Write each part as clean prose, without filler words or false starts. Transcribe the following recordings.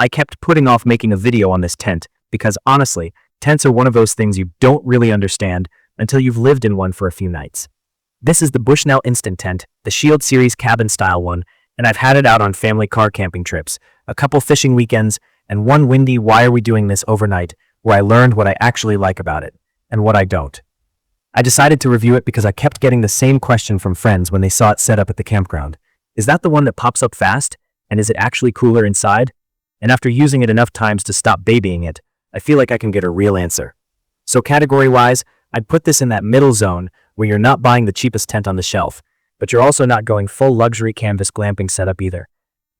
I kept putting off making a video on this tent because honestly, tents are one of those things you don't really understand until you've lived in one for a few nights. This is the Bushnell Instant Tent, the Shield Series cabin style one, and I've had it out on family car camping trips, a couple fishing weekends, and one windy why are we doing this overnight where I learned what I actually like about it and what I don't. I decided to review it because I kept getting the same question from friends when they saw it set up at the campground. Is that the one that pops up fast? And is it actually cooler inside? And after using it enough times to stop babying it, I feel like I can get a real answer. So category-wise, I'd put this in that middle zone where you're not buying the cheapest tent on the shelf, but you're also not going full luxury canvas glamping setup either.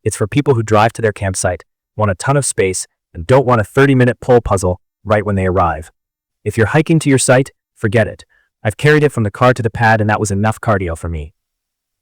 It's for people who drive to their campsite, want a ton of space, and don't want a 30-minute pull puzzle right when they arrive. If you're hiking to your site, forget it. I've carried it from the car to the pad and that was enough cardio for me.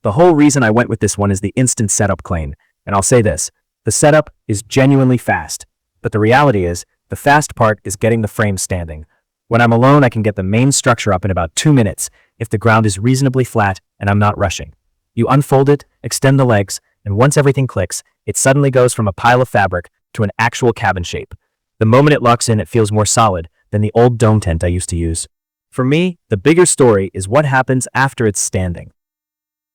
The whole reason I went with this one is the instant setup claim, and I'll say this. The setup is genuinely fast, but the reality is, the fast part is getting the frame standing. When I'm alone, I can get the main structure up in about 2 minutes if the ground is reasonably flat and I'm not rushing. You unfold it, extend the legs, and once everything clicks, it suddenly goes from a pile of fabric to an actual cabin shape. The moment it locks in, it feels more solid than the old dome tent I used to use. For me, the bigger story is what happens after it's standing.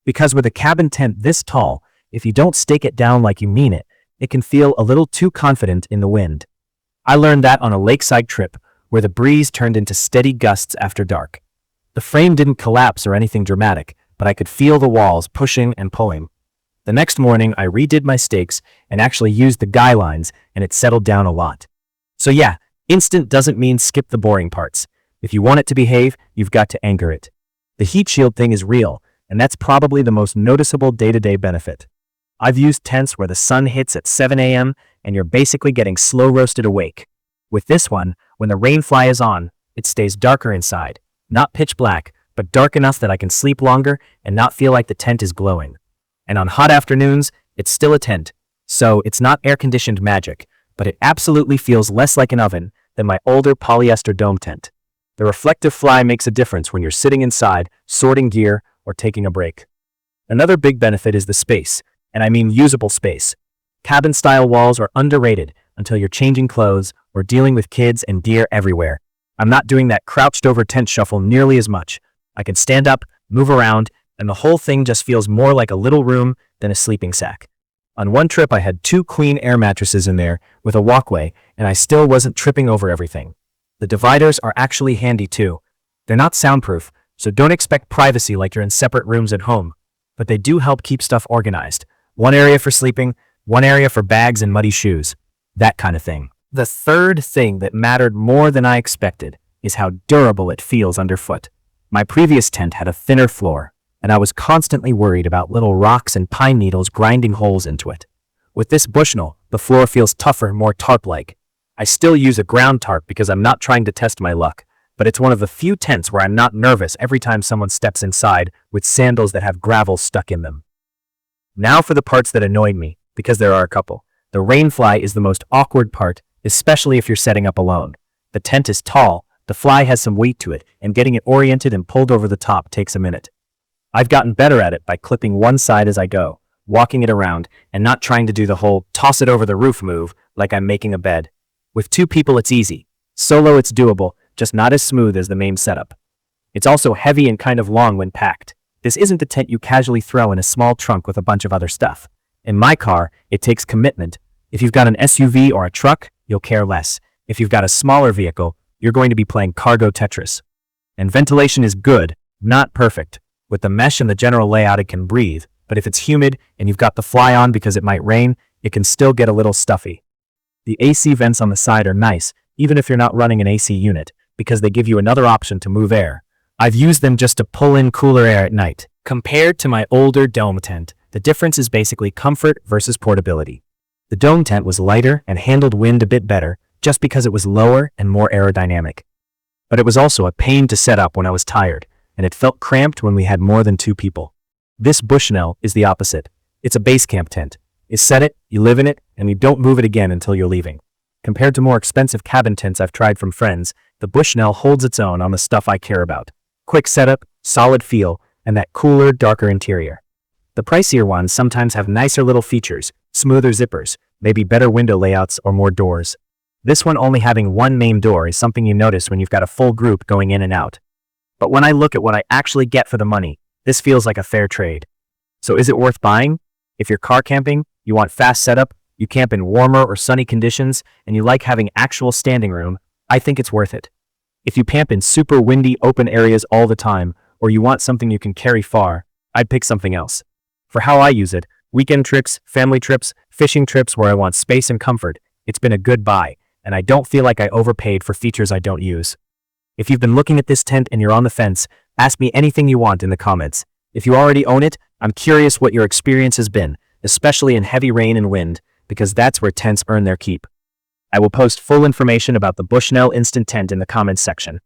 Because with a cabin tent this tall, if you don't stake it down like you mean it, it can feel a little too confident in the wind. I learned that on a lakeside trip where the breeze turned into steady gusts after dark. The frame didn't collapse or anything dramatic, but I could feel the walls pushing and pulling. The next morning, I redid my stakes and actually used the guy lines, and it settled down a lot. So yeah, instant doesn't mean skip the boring parts. If you want it to behave, you've got to anchor it. The heat shield thing is real, and that's probably the most noticeable day-to-day benefit. I've used tents where the sun hits at 7 a.m. and you're basically getting slow roasted awake. With this one, when the rain fly is on, it stays darker inside. Not pitch black, but dark enough that I can sleep longer and not feel like the tent is glowing. And on hot afternoons, it's still a tent. So it's not air-conditioned magic, but it absolutely feels less like an oven than my older polyester dome tent. The reflective fly makes a difference when you're sitting inside, sorting gear, or taking a break. Another big benefit is the space, and I mean usable space. Cabin-style walls are underrated until you're changing clothes or dealing with kids and deer everywhere. I'm not doing that crouched-over tent shuffle nearly as much. I can stand up, move around, and the whole thing just feels more like a little room than a sleeping sack. On one trip, I had 2 queen air mattresses in there with a walkway, and I still wasn't tripping over everything. The dividers are actually handy too. They're not soundproof, so don't expect privacy like you're in separate rooms at home, but they do help keep stuff organized. One area for sleeping, one area for bags and muddy shoes. That kind of thing. The third thing that mattered more than I expected is how durable it feels underfoot. My previous tent had a thinner floor, and I was constantly worried about little rocks and pine needles grinding holes into it. With this Bushnell, the floor feels tougher, more tarp-like. I still use a ground tarp because I'm not trying to test my luck, but it's one of the few tents where I'm not nervous every time someone steps inside with sandals that have gravel stuck in them. Now for the parts that annoyed me, because there are a couple. The rainfly is the most awkward part, especially if you're setting up alone. The tent is tall, the fly has some weight to it, and getting it oriented and pulled over the top takes a minute. I've gotten better at it by clipping one side as I go, walking it around, and not trying to do the whole toss it over the roof move like I'm making a bed. With 2 people it's easy. Solo it's doable, just not as smooth as the main setup. It's also heavy and kind of long when packed. This isn't a tent you casually throw in a small trunk with a bunch of other stuff. In my car, it takes commitment. If you've got an SUV or a truck, you'll care less. If you've got a smaller vehicle, you're going to be playing cargo Tetris. And ventilation is good, not perfect. With the mesh and the general layout, it can breathe, but if it's humid and you've got the fly on because it might rain, it can still get a little stuffy. The AC vents on the side are nice, even if you're not running an AC unit, because they give you another option to move air. I've used them just to pull in cooler air at night. Compared to my older dome tent, the difference is basically comfort versus portability. The dome tent was lighter and handled wind a bit better just because it was lower and more aerodynamic. But it was also a pain to set up when I was tired, and it felt cramped when we had more than 2 people. This Bushnell is the opposite. It's a base camp tent. You set it, you live in it, and you don't move it again until you're leaving. Compared to more expensive cabin tents I've tried from friends, the Bushnell holds its own on the stuff I care about. Quick setup, solid feel, and that cooler, darker interior. The pricier ones sometimes have nicer little features, Smoother zippers, maybe better window layouts or more doors. This one only having one main door is something you notice when you've got a full group going in and out. But when I look at what I actually get for the money, this feels like a fair trade. So is it worth buying? If you're car camping, you want fast setup, you camp in warmer or sunny conditions, and you like having actual standing room, I think it's worth it. If you camp in super windy open areas all the time, or you want something you can carry far, I'd pick something else. For how I use it, weekend trips, family trips, fishing trips where I want space and comfort, it's been a good buy, and I don't feel like I overpaid for features I don't use. If you've been looking at this tent and you're on the fence, ask me anything you want in the comments. If you already own it, I'm curious what your experience has been, especially in heavy rain and wind, because that's where tents earn their keep. I will post full information about the Bushnell Instant Tent in the comments section.